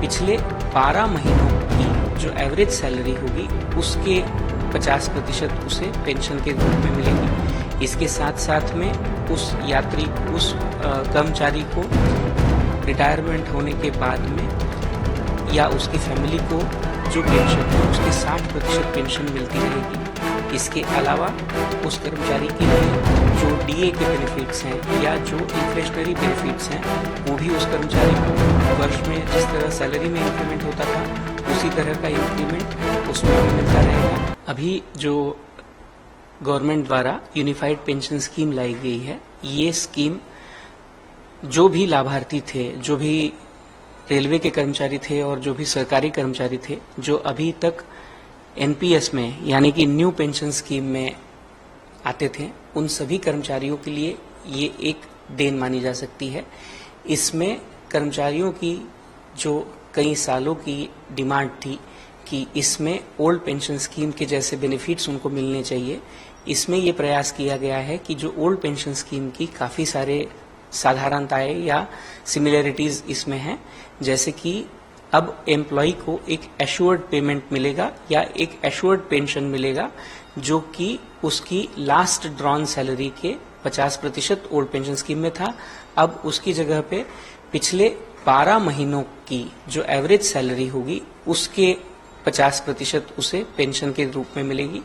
पिछले 12 महीनों की जो एवरेज सैलरी होगी उसके 50% उसे पेंशन के रूप में मिलेगी। इसके साथ साथ में उस यात्री उस कर्मचारी को रिटायरमेंट होने के बाद में या उसकी फैमिली को जो पेंशन है उसके 60% पेंशन मिलती रहेगी। इसके अलावा उस कर्मचारी के लिए जो डीए के बेनिफिट्स हैं या जो इन्फ्लेशनरी बेनिफिट्स हैं वो भी उस कर्मचारी को वर्ष में जिस तरह सैलरी में इंक्रीमेंट होता था उसी तरह का इंक्रीमेंट उसमें भी मिलता रहेगा। अभी जो गवर्नमेंट द्वारा यूनिफाइड पेंशन स्कीम लाई गई है, ये स्कीम जो भी लाभार्थी थे, जो भी रेलवे के कर्मचारी थे और जो भी सरकारी कर्मचारी थे जो अभी तक एनपीएस में यानी कि न्यू पेंशन स्कीम में आते थे, उन सभी कर्मचारियों के लिए ये एक देन मानी जा सकती है। इसमें कर्मचारियों की जो कई सालों की डिमांड थी कि इसमें ओल्ड पेंशन स्कीम के जैसे बेनिफिट्स उनको मिलने चाहिए, इसमें ये प्रयास किया गया है कि जो ओल्ड पेंशन स्कीम की काफ़ी सारे साधारणताएं या सिमिलरिटीज इसमें हैं, जैसे कि अब एम्प्लॉय को एक एश्योर्ड पेमेंट मिलेगा या एक एश्योर्ड पेंशन मिलेगा जो कि उसकी लास्ट ड्रॉन सैलरी के 50% ओल्ड पेंशन स्कीम में था। अब उसकी जगह पे पिछले 12 महीनों की जो एवरेज सैलरी होगी उसके 50% उसे पेंशन के रूप में मिलेगी।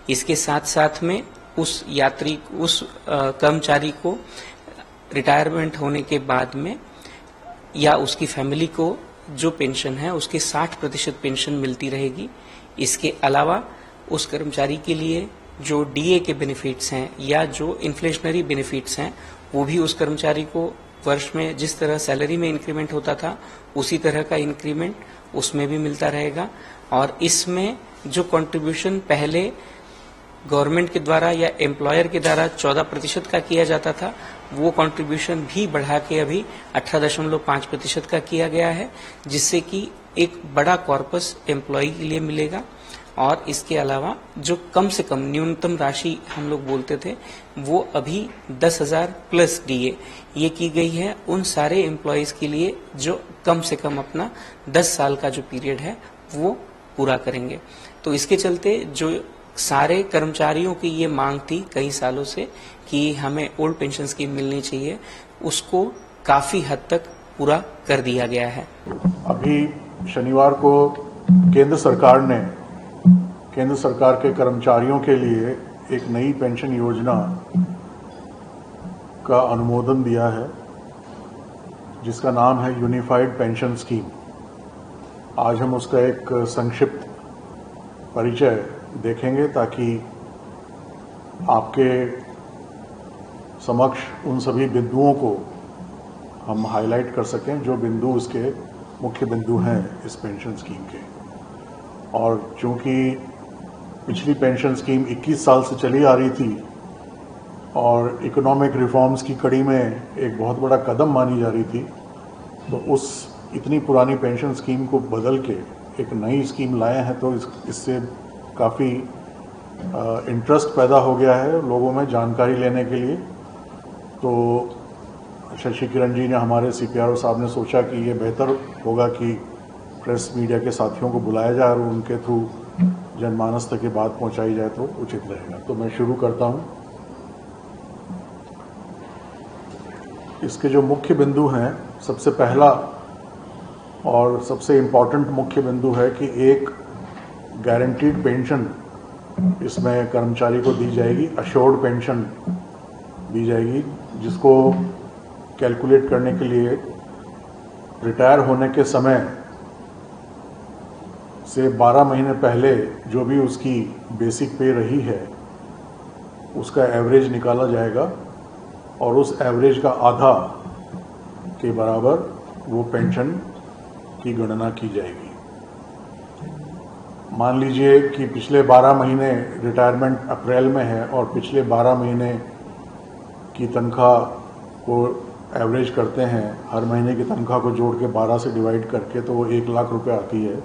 इसके साथ साथ में उस यात्री उस कर्मचारी को रिटायरमेंट होने के बाद में या उसकी फैमिली को जो पेंशन है उसके 60% पेंशन मिलती रहेगी। इसके अलावा उस कर्मचारी के लिए जो डीए के बेनिफिट्स हैं या जो इन्फ्लेशनरी बेनिफिट्स हैं वो भी उस कर्मचारी को वर्ष में जिस तरह सैलरी में इंक्रीमेंट होता था उसी तरह का इंक्रीमेंट उसमें भी मिलता रहेगा। और इसमें जो कंट्रीब्यूशन पहले गवर्नमेंट के द्वारा या एम्प्लॉयर के द्वारा 14% का किया जाता था, वो कंट्रीब्यूशन भी बढ़ा के अभी 18.5% का किया गया है, जिससे कि एक बड़ा कॉर्पस एम्प्लॉय के लिए मिलेगा। और इसके अलावा जो कम से कम न्यूनतम राशि हम लोग बोलते थे वो अभी 10,000 प्लस डीए ये की गई है उन सारे एम्प्लॉयज के लिए जो कम से कम अपना 10 साल का जो पीरियड है वो पूरा करेंगे। तो इसके चलते जो सारे कर्मचारियों की ये मांग थी कई सालों से कि हमें ओल्ड पेंशन स्कीम मिलनी चाहिए, उसको काफी हद तक पूरा कर दिया गया है। अभी शनिवार को केंद्र सरकार के कर्मचारियों के लिए एक नई पेंशन योजना का अनुमोदन दिया है जिसका नाम है यूनिफाइड पेंशन स्कीम। आज हम उसका एक संक्षिप्त परिचय देखेंगे ताकि आपके समक्ष उन सभी बिंदुओं को हम हाईलाइट कर सकें जो बिंदु उसके मुख्य बिंदु हैं इस पेंशन स्कीम के। और चूंकि पिछली पेंशन स्कीम 21 साल से चली आ रही थी और इकोनॉमिक रिफॉर्म्स की कड़ी में एक बहुत बड़ा कदम मानी जा रही थी, तो उस इतनी पुरानी पेंशन स्कीम को बदल के एक नई स्कीम लाए हैं, तो इससे काफ़ी इंटरेस्ट पैदा हो गया है लोगों में जानकारी लेने के लिए। तो शशि किरण जी ने, हमारे सीपीआरओ साहब ने सोचा कि ये बेहतर होगा कि प्रेस मीडिया के साथियों को बुलाया जाए और उनके थ्रू जनमानस तक ये बात पहुंचाई जाए तो उचित रहेगा। तो मैं शुरू करता हूं। इसके जो मुख्य बिंदु हैं, सबसे पहला और सबसे इम्पॉर्टेंट मुख्य बिंदु है कि एक गारंटीड पेंशन इसमें कर्मचारी को दी जाएगी, अश्योर्ड पेंशन दी जाएगी, जिसको कैलकुलेट करने के लिए रिटायर होने के समय से 12 महीने पहले जो भी उसकी बेसिक पे रही है उसका एवरेज निकाला जाएगा और उस एवरेज का आधा के बराबर वो पेंशन की गणना की जाएगी। मान लीजिए कि पिछले 12 महीने रिटायरमेंट अप्रैल में है और पिछले 12 महीने की तनख्वाह को एवरेज करते हैं, हर महीने की तनख्वाह को जोड़ के 12 से डिवाइड करके, तो वो 1 लाख रुपए आती है।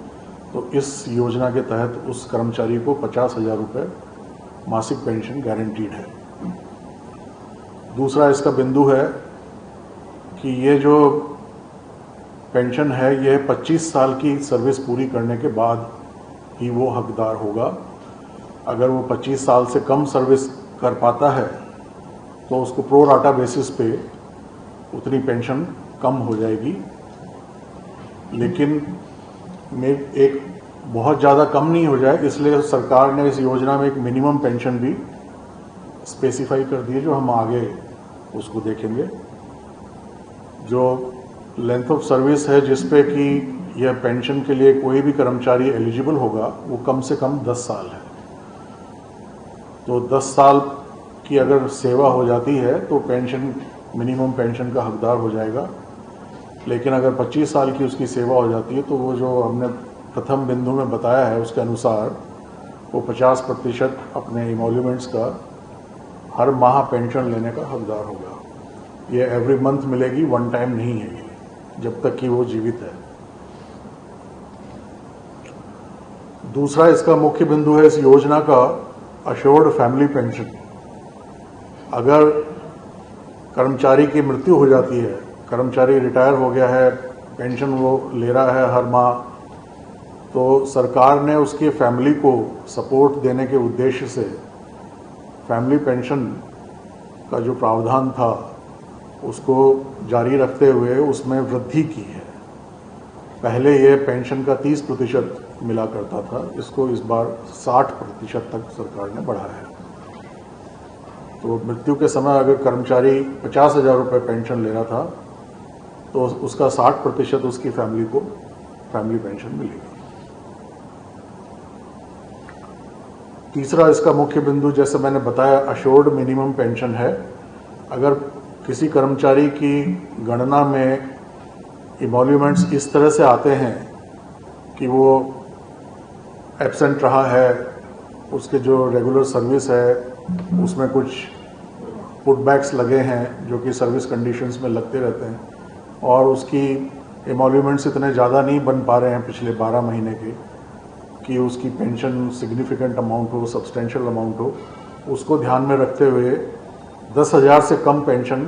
तो इस योजना के तहत उस कर्मचारी को 50,000 रुपये मासिक पेंशन गारंटीड है। दूसरा इसका बिंदु है कि ये जो पेंशन है यह 25 साल की सर्विस पूरी करने के बाद ही वो हकदार होगा। अगर वो 25 साल से कम सर्विस कर पाता है तो उसको प्रो राटा बेसिस पे उतनी पेंशन कम हो जाएगी, लेकिन में एक बहुत ज़्यादा कम नहीं हो जाए, इसलिए सरकार ने इस योजना में एक मिनिमम पेंशन भी स्पेसिफाई कर दी है, जो हम आगे उसको देखेंगे। जो लेंथ ऑफ सर्विस है जिस पे कि यह पेंशन के लिए कोई भी कर्मचारी एलिजिबल होगा वो कम से कम 10 साल है। तो 10 साल की अगर सेवा हो जाती है तो पेंशन, मिनिमम पेंशन का हकदार हो जाएगा। लेकिन अगर 25 साल की उसकी सेवा हो जाती है तो वो जो हमने प्रथम बिंदु में बताया है उसके अनुसार वो 50% अपने इमोल्यूमेंट्स का हर माह पेंशन लेने का हकदार होगा। ये एवरी मंथ मिलेगी, वन टाइम नहीं है ये, जब तक कि वो जीवित है। दूसरा इसका मुख्य बिंदु है इस योजना का अश्योर्ड फैमिली पेंशन। अगर कर्मचारी की मृत्यु हो जाती है, कर्मचारी रिटायर हो गया है, पेंशन वो ले रहा है हर माह, तो सरकार ने उसकी फैमिली को सपोर्ट देने के उद्देश्य से फैमिली पेंशन का जो प्रावधान था उसको जारी रखते हुए उसमें वृद्धि की है। पहले ये पेंशन का 30% मिला करता था, इसको इस बार 60% तक सरकार ने बढ़ाया है। तो मृत्यु के समय अगर कर्मचारी 50,000 रुपये पेंशन ले रहा था तो उसका 60% उसकी फैमिली को फैमिली पेंशन मिलेगी। तीसरा इसका मुख्य बिंदु, जैसे मैंने बताया, अश्योर्ड मिनिमम पेंशन है। अगर किसी कर्मचारी की गणना में इमोल्यूमेंट्स इस तरह से आते हैं कि वो एब्सेंट रहा है, उसके जो रेगुलर सर्विस है उसमें कुछ पुटबैक्स लगे हैं जो कि सर्विस कंडीशंस में लगते रहते हैं, और उसकी इमोल्यूमेंट्स इतने ज़्यादा नहीं बन पा रहे हैं पिछले 12 महीने के कि उसकी पेंशन सिग्निफिकेंट अमाउंट हो, सब्सटेंशियल अमाउंट हो, उसको ध्यान में रखते हुए 10,000 से कम पेंशन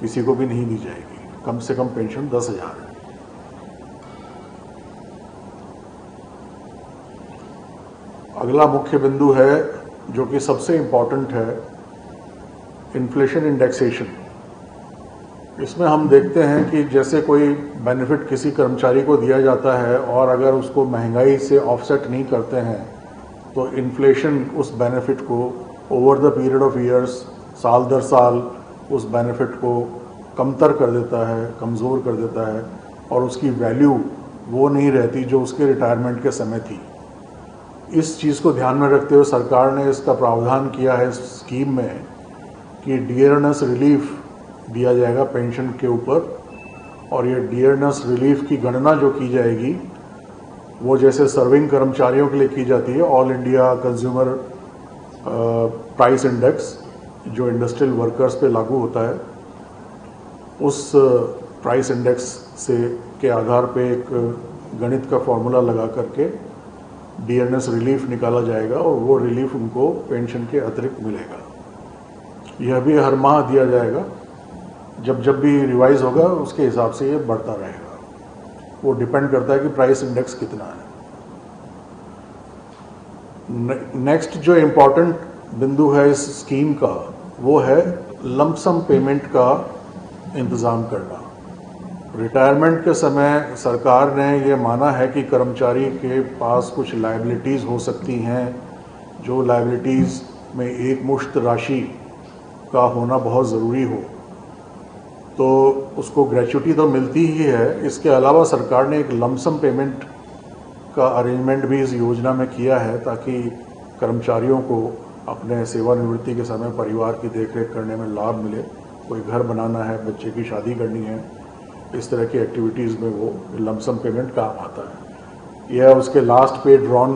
किसी को भी नहीं दी जाएगी। कम से कम पेंशन 10,000 है। अगला मुख्य बिंदु है जो कि सबसे इम्पॉर्टेंट है, इन्फ्लेशन इंडेक्सेशन। इसमें हम देखते हैं कि जैसे कोई बेनिफिट किसी कर्मचारी को दिया जाता है और अगर उसको महंगाई से ऑफसेट नहीं करते हैं तो इन्फ्लेशन उस बेनिफिट को over the period of years, साल दर साल उस बेनिफिट को कमतर कर देता है, कमज़ोर कर देता है, और उसकी वैल्यू वो नहीं रहती जो उसके रिटायरमेंट के समय थी। इस चीज़ को ध्यान में रखते हुए सरकार ने इसका प्रावधान किया है इस स्कीम में कि डियरनेस रिलीफ दिया जाएगा पेंशन के ऊपर, और ये डियरनेस रिलीफ की गणना जो की जाएगी वो जैसे सर्विंग कर्मचारियों के लिए की जाती है, all India consumer price index जो इंडस्ट्रियल वर्कर्स पे लागू होता है, उस प्राइस इंडेक्स से के आधार पे एक गणित का फॉर्मूला लगा करके डियरनेस रिलीफ निकाला जाएगा और वो रिलीफ उनको पेंशन के अतिरिक्त मिलेगा। यह भी हर माह दिया जाएगा, जब जब भी रिवाइज होगा उसके हिसाब से ये बढ़ता रहेगा। वो डिपेंड करता है कि प्राइस इंडेक्स कितना है। नेक्स्ट जो इम्पोर्टेंट बिंदु है इस स्कीम का वो है लंपसम पेमेंट का इंतज़ाम करना। रिटायरमेंट के समय सरकार ने ये माना है कि कर्मचारी के पास कुछ लायबिलिटीज़ हो सकती हैं, जो लायबिलिटीज़ में एक मुश्त राशि का होना बहुत ज़रूरी हो, तो उसको ग्रेच्युटी तो मिलती ही है। इसके अलावा सरकार ने एक लमसम पेमेंट का अरेंजमेंट भी इस योजना में किया है ताकि कर्मचारियों को अपने सेवानिवृत्ति के समय परिवार की देखरेख करने में लाभ मिले। कोई घर बनाना है, बच्चे की शादी करनी है, इस तरह की एक्टिविटीज़ में वो लमसम पेमेंट काम आता है। यह उसके लास्ट पे ड्रॉन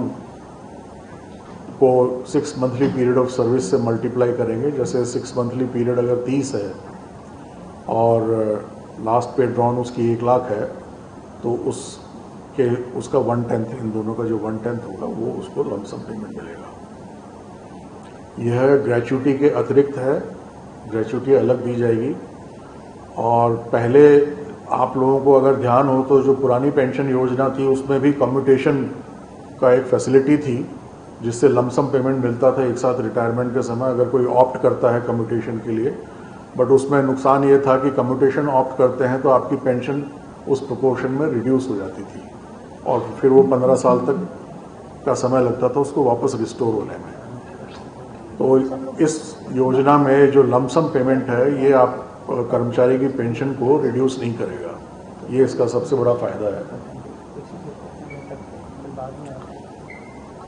को 6 मंथली पीरियड ऑफ सर्विस से मल्टीप्लाई करेंगे। जैसे 6 मंथली पीरियड अगर 30 है और लास्ट पे ड्रॉन उसकी 1 लाख है तो उसका 1/10, इन दोनों का जो 1/10 होगा वो उसको लमसम पेमेंट मिलेगा। यह ग्रेच्युटी के अतिरिक्त है, ग्रेच्युटी अलग दी जाएगी। और पहले आप लोगों को अगर ध्यान हो तो जो पुरानी पेंशन योजना थी उसमें भी कम्यूटेशन का एक फैसिलिटी थी जिससे लमसम पेमेंट मिलता था एक साथ रिटायरमेंट के समय अगर कोई ऑप्ट करता है कम्यूटेशन के लिए। बट उसमें नुकसान ये था कि कम्यूटेशन ऑप्ट करते हैं तो आपकी पेंशन उस प्रोपोर्शन में रिड्यूस हो जाती थी और फिर वो 15 साल तक का समय लगता था उसको वापस रिस्टोर होने में। तो इस योजना में जो लमसम पेमेंट है ये आप कर्मचारी की पेंशन को रिड्यूस नहीं करेगा, ये इसका सबसे बड़ा फायदा है।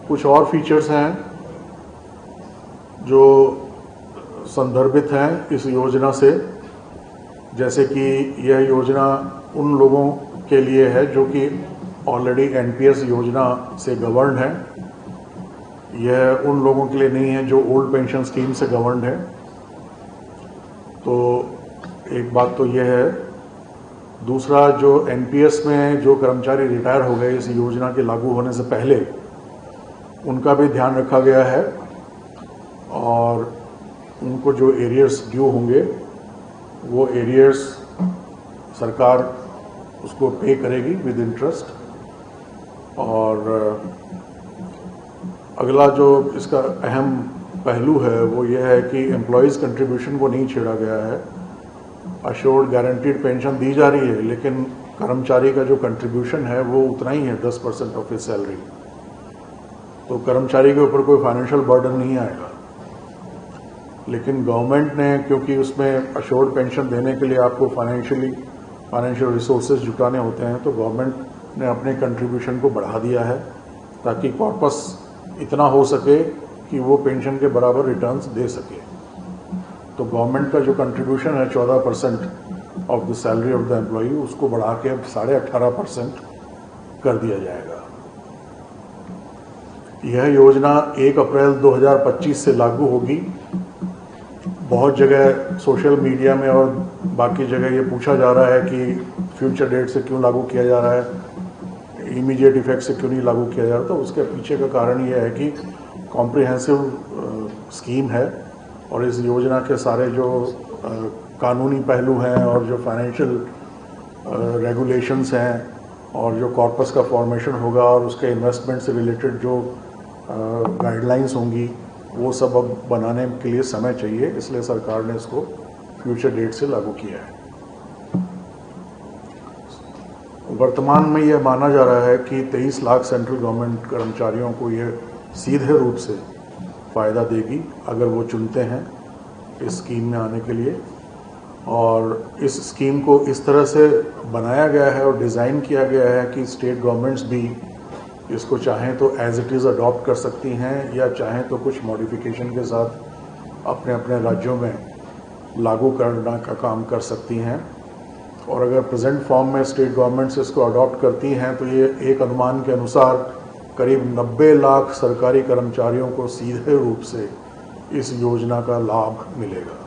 कुछ और फीचर्स हैं जो संदर्भित हैं इस योजना से, जैसे कि यह योजना उन लोगों के लिए है जो कि ऑलरेडी एनपीएस योजना से गवर्न है। यह उन लोगों के लिए नहीं है जो ओल्ड पेंशन स्कीम से गवर्न है। तो एक बात तो यह है। दूसरा, जो एनपीएस में जो कर्मचारी रिटायर हो गए इस योजना के लागू होने से पहले, उनका भी ध्यान रखा गया है और उनको जो एरियर्स ड्यू होंगे वो एरियर्स सरकार उसको पे करेगी विद इंटरेस्ट। और अगला जो इसका अहम पहलू है वो ये है कि एम्प्लॉयज़ कंट्रीब्यूशन को नहीं छेड़ा गया है। अश्योर्ड गारंटीड पेंशन दी जा रही है लेकिन कर्मचारी का जो कंट्रीब्यूशन है वो उतना ही है, 10% ऑफ हिज सैलरी। तो कर्मचारी के ऊपर कोई फाइनेंशियल बर्डन नहीं आएगा। लेकिन गवर्नमेंट ने, क्योंकि उसमें अश्योर्ड पेंशन देने के लिए आपको फाइनेंशियल रिसोर्सेज जुटाने होते हैं, तो गवर्नमेंट ने अपने कंट्रीब्यूशन को बढ़ा दिया है ताकि कॉर्पस इतना हो सके कि वो पेंशन के बराबर रिटर्न्स दे सके। तो गवर्नमेंट का जो कंट्रीब्यूशन है 14% of the salary of the employee, उसको बढ़ा के अब 18.5% कर दिया जाएगा। यह योजना 1 अप्रैल 2025 से लागू होगी। बहुत जगह सोशल मीडिया में और बाकी जगह ये पूछा जा रहा है कि फ्यूचर डेट से क्यों लागू किया जा रहा है, इमीडिएट इफेक्ट से क्यों नहीं लागू किया जा रहा। तो उसके पीछे का कारण ये है कि कॉम्प्रिहेंसिव स्कीम है और इस योजना के सारे जो कानूनी पहलू हैं और जो फाइनेंशियल रेगुलेशंस हैं और जो कॉर्पस का फॉर्मेशन होगा और उसके इन्वेस्टमेंट से रिलेटेड जो गाइडलाइंस होंगी वो सब अब बनाने के लिए समय चाहिए, इसलिए सरकार ने इसको फ्यूचर डेट से लागू किया है। वर्तमान में यह माना जा रहा है कि 23 लाख सेंट्रल गवर्नमेंट कर्मचारियों को यह सीधे रूप से फ़ायदा देगी अगर वो चुनते हैं इस स्कीम में आने के लिए। और इस स्कीम को इस तरह से बनाया गया है और डिज़ाइन किया गया है कि स्टेट गवर्नमेंट्स भी इसको चाहें तो एज इट इज़ अडॉप्ट कर सकती हैं या चाहें तो कुछ मॉडिफिकेशन के साथ अपने अपने राज्यों में लागू करना का काम कर सकती हैं। और अगर प्रेजेंट फॉर्म में स्टेट गवर्नमेंट्स इसको अडॉप्ट करती हैं तो ये एक अनुमान के अनुसार करीब 90 लाख सरकारी कर्मचारियों को सीधे रूप से इस योजना का लाभ मिलेगा।